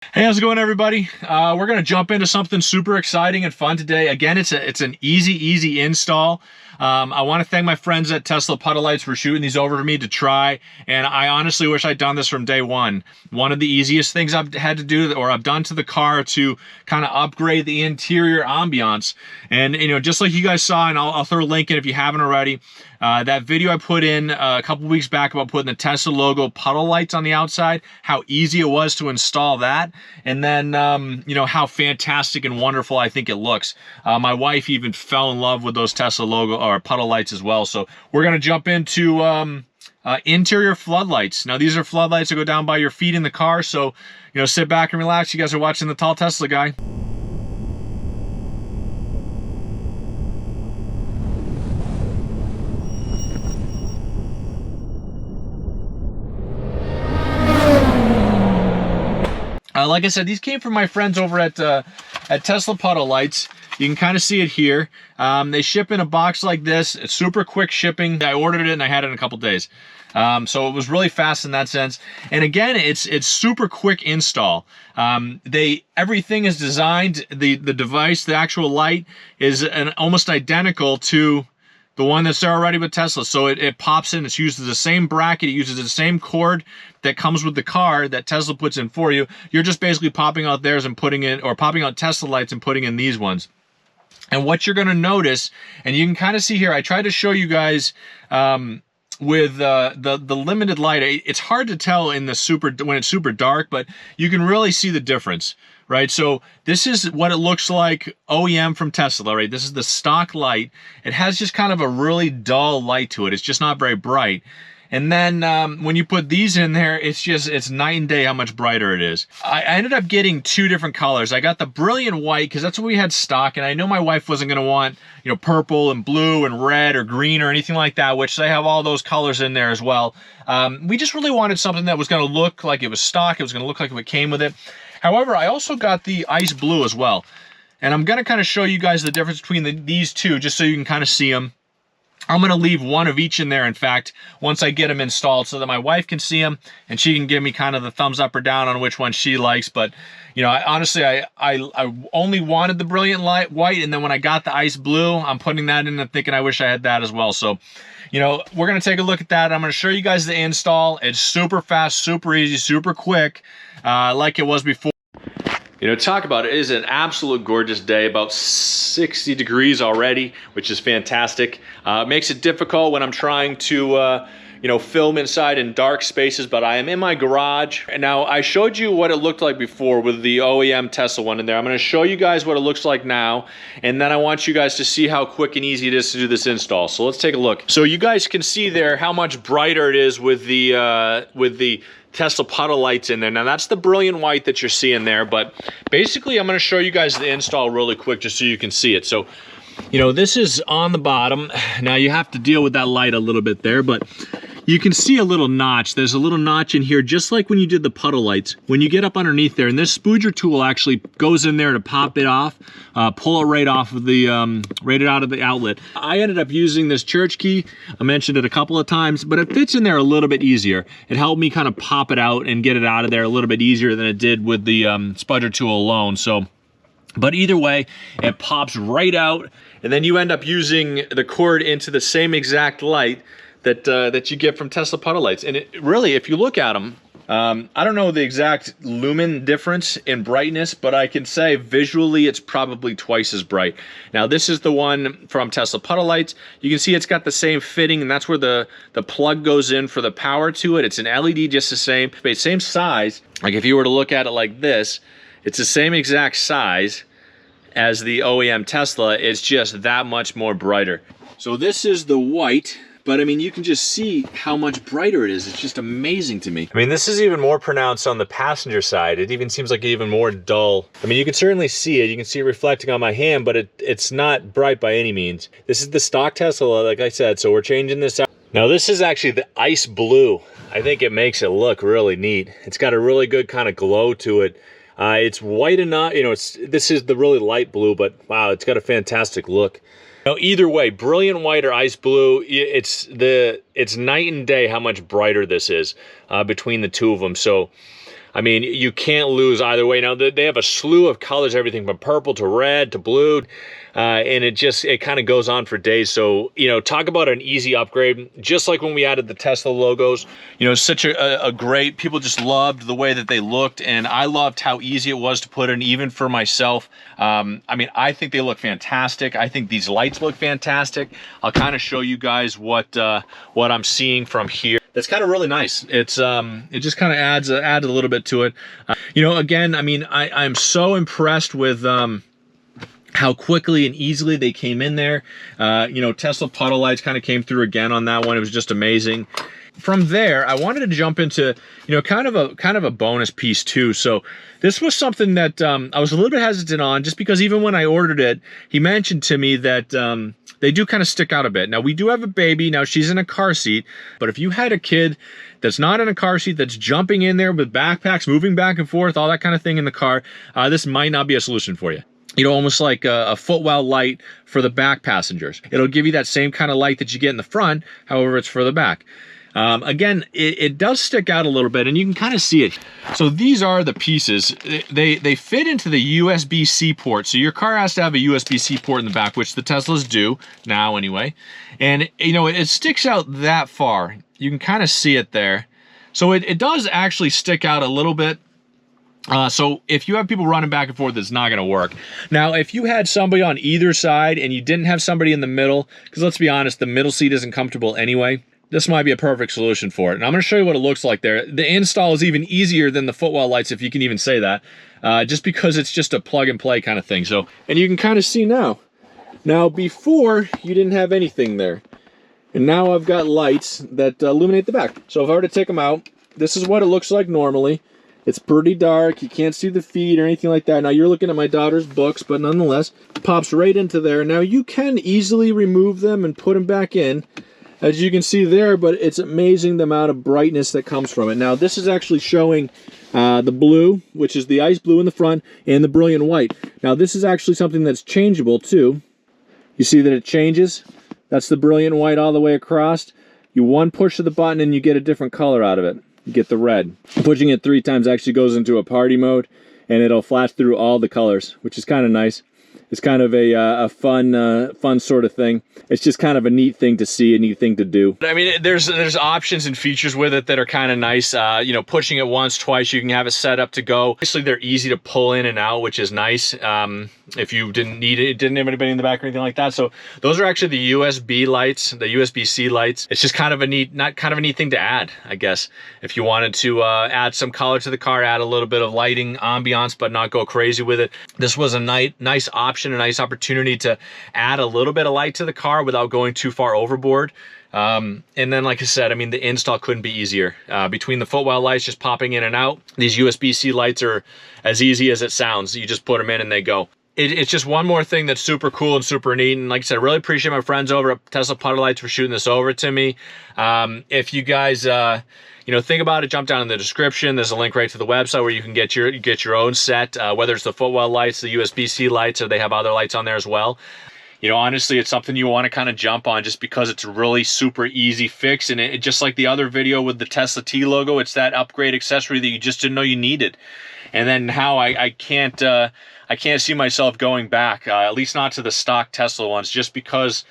Hey, how's it going, everybody? We're gonna jump into something super exciting and fun today. Again, it's an easy install. I want to thank my friends at Tesla Puddle Lights for shooting these over to me to try, and I honestly wish I'd done this from day one. One of the easiest things I've had to do, or I've done to the car to kind of upgrade the interior ambiance. And just like you guys saw, and I'll throw a link in if you haven't already. That video I put in a couple weeks back about putting the Tesla logo puddle lights on the outside, how easy it was to install that, and then how fantastic and wonderful I think it looks. My wife even fell in love with those Tesla logo or puddle lights as well. So we're gonna jump into interior floodlights. Now these are floodlights that go down by your feet in the car, so sit back and relax. You guys are watching the Tall Tesla Guy. Like I said, these came from my friends over at Tesla Puddle Lights. You can kind of see it here. They ship in a box like this. It's super quick shipping. I ordered it and I had it in a couple days. So it was really fast in that sense. And again, it's super quick install. Everything is designed, the device, the actual light is almost identical to the one that's there already with Tesla. So it pops in, it uses the same bracket, it uses the same cord that comes with the car that Tesla puts in for you. You're just basically popping out theirs and putting in, or popping out Tesla lights and putting in these ones. And what you're gonna notice, and you can kind of see here, I tried to show you guys with the limited light. It's hard to tell in the when it's super dark, but you can really see the difference, right? So this is what it looks like OEM from Tesla, right? This is the stock light. It has just kind of a really dull light to it. It's just not very bright. And then when you put these in there, it's night and day how much brighter it is. I ended up getting two different colors. I got the brilliant white because that's what we had stock, and I know my wife wasn't gonna want purple and blue and red or green or anything like that, which they have all those colors in there as well. We just really wanted something that was gonna look like it was stock. It was gonna look like it came with it. However, I also got the ice blue as well, and I'm gonna kind of show you guys the difference between these two just so you can kind of see them. I'm gonna leave one of each in there, in fact, once I get them installed, so that my wife can see them and she can give me kind of the thumbs up or down on which one she likes. But honestly, I only wanted the brilliant light white, and then when I got the ice blue, I'm putting that in and thinking I wish I had that as well. So we're gonna take a look at that. I'm gonna show you guys the install. It's super fast, super easy, super quick, like it was before. Talk about it. It is an absolute gorgeous day, about 60 degrees already, which is fantastic. Makes it difficult when I'm trying to, film inside in dark spaces, but I am in my garage. And now I showed you what it looked like before with the OEM Tesla one in there. I'm gonna show you guys what it looks like now, and then I want you guys to see how quick and easy it is to do this install. So let's take a look. So you guys can see there how much brighter it is with the Tesla Puddle Lights in there. Now that's the brilliant white that you're seeing there, but basically I'm gonna show you guys the install really quick just so you can see it. So, this is on the bottom. Now you have to deal with that light a little bit there, but you can see a little notch. There's a little notch in here, just like when you did the puddle lights. When you get up underneath there, and this spooger tool actually goes in there to pop it off, pull it right off of the, right out of the outlet. I ended up using this church key. I mentioned it a couple of times, but it fits in there a little bit easier. It helped me kind of pop it out and get it out of there a little bit easier than it did with the spudger tool alone. So, but either way, it pops right out, and then you end up using the cord into the same exact light that you get from Tesla Puddle Lights. And it really, if you look at them, I don't know the exact lumen difference in brightness, but I can say visually it's probably twice as bright. Now this is the one from Tesla Puddle Lights. You can see it's got the same fitting, and that's where the plug goes in for the power to it. It's an LED, just the same size. Like if you were to look at it like this, it's the same exact size as the OEM Tesla. It's just that much more brighter. So this is the white. But I mean, you can just see how much brighter it is. It's just amazing to me. I mean, this is even more pronounced on the passenger side. It even seems like even more dull. I mean, you can certainly see it. You can see it reflecting on my hand, but it's not bright by any means. This is the stock Tesla, like I said, so we're changing this out. Now, this is actually the ice blue. I think it makes it look really neat. It's got a really good kind of glow to it. It's white enough, this is the really light blue, but wow, it's got a fantastic look. Now, either way, brilliant white or ice blue, it's night and day how much brighter this is between the two of them. So I mean, you can't lose either way. Now, they have a slew of colors, everything from purple to red to blue, and it kind of goes on for days. So, you know, talk about an easy upgrade. Just like when we added the Tesla logos, you know, such a great, people just loved the way that they looked, and I loved how easy it was to put in, even for myself. I mean, I think they look fantastic. I think these lights look fantastic. I'll kind of show you guys what I'm seeing from here. That's kind of really nice. It's it just kind of adds a little bit to it. You know, again, I mean, I'm so impressed with how quickly and easily they came in there. You know, Tesla Puddle Lights kind of came through again on that one. It was just amazing. From there, I wanted to jump into, you know, kind of a bonus piece too. So this was something that I was a little bit hesitant on, just because even when I ordered it, he mentioned to me that they do kind of stick out a bit. Now, we do have a baby. Now, she's in a car seat. But if you had a kid that's not in a car seat, that's jumping in there with backpacks, moving back and forth, all that kind of thing in the car, this might not be a solution for you. You know, almost like a footwell light for the back passengers. It'll give you that same kind of light that you get in the front, however, it's for the back. Again, it does stick out a little bit, and you can kind of see it. So these are the pieces. They fit into the USB-C port. So your car has to have a USB-C port in the back, which the Teslas do now anyway. And, you know, it sticks out that far. You can kind of see it there. So it does actually stick out a little bit. So if you have people running back and forth, it's not going to work. Now, if you had somebody on either side and you didn't have somebody in the middle, because let's be honest, the middle seat isn't comfortable anyway, this might be a perfect solution for it. And I'm going to show you what it looks like there. The install is even easier than the footwell lights, if you can even say that, just because it's just a plug and play kind of thing. So, and you can kind of see now. Now, before, you didn't have anything there. And now I've got lights that illuminate the back. So if I were to take them out, this is what it looks like normally. It's pretty dark. You can't see the feet or anything like that. Now, you're looking at my daughter's books, but nonetheless, it pops right into there. Now, you can easily remove them and put them back in, as you can see there, but it's amazing the amount of brightness that comes from it. Now, this is actually showing the blue, which is the ice blue in the front, and the brilliant white. Now, this is actually something that's changeable, too. You see that it changes? That's the brilliant white all the way across. You one push of the button, and you get a different color out of it. You get the red. Pushing it 3 times actually goes into a party mode, and it'll flash through all the colors, which is kind of nice. It's kind of a fun sort of thing. It's just kind of a neat thing to see, a neat thing to do. I mean, there's options and features with it that are kind of nice. You know, pushing it once, twice, you can have it set up to go. Obviously, they're easy to pull in and out, which is nice. If you didn't need it, didn't have anybody in the back or anything like that. So those are actually the USB lights, the USB-C lights. It's just kind of a neat, kind of a neat thing to add, I guess. If you wanted to add some color to the car, add a little bit of lighting, ambiance, but not go crazy with it. This was a nice option, a nice opportunity to add a little bit of light to the car without going too far overboard. And then, like I said, I mean, the install couldn't be easier. Between the footwell lights just popping in and out, these USB-C lights are as easy as it sounds. You just put them in and they go. It's just one more thing that's super cool and super neat. And like I said, I really appreciate my friends over at Tesla Puddle Lights for shooting this over to me. If you guys, you know, think about it, jump down in the description. There's a link right to the website where you can get your own set, whether it's the footwell lights, the USB-C lights, or they have other lights on there as well. You know, honestly, it's something you want to kind of jump on just because it's a really super easy fix. And it just like the other video with the Tesla T logo, it's that upgrade accessory that you just didn't know you needed. And then how I can't see myself going back, at least not to the stock Tesla ones, just because,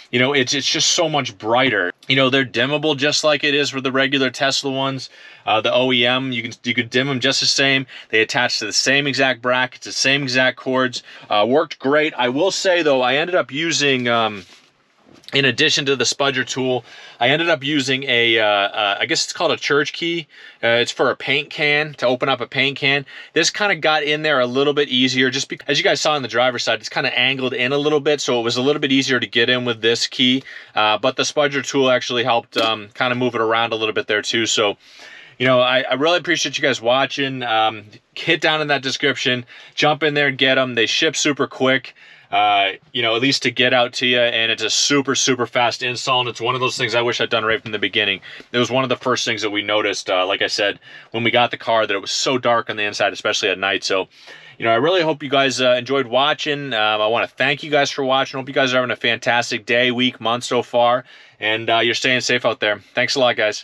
you know, it's just so much brighter. You know, they're dimmable just like it is for the regular Tesla ones. The OEM, you can dim them just the same. They attach to the same exact brackets, the same exact cords. Worked great. I will say though, I ended up using, in addition to the spudger tool, I ended up using I guess it's called a church key. It's for a paint can, to open up a paint can. This kind of got in there a little bit easier, just because, as you guys saw on the driver's side, it's kind of angled in a little bit, so it was a little bit easier to get in with this key. But the spudger tool actually helped kind of move it around a little bit there too. So, you know, I really appreciate you guys watching. Hit down in that description, jump in there and get them. They ship super quick. You know, at least to get out to you, and it's a super fast install, and it's one of those things I wish I'd done right from the beginning. It was one of the first things that we noticed, like I said, when we got the car, that it was so dark on the inside, especially at night. So, you know, I really hope you guys enjoyed watching. I want to thank you guys for watching. Hope you guys are having a fantastic day, week, month so far, and you're staying safe out there. Thanks a lot, guys.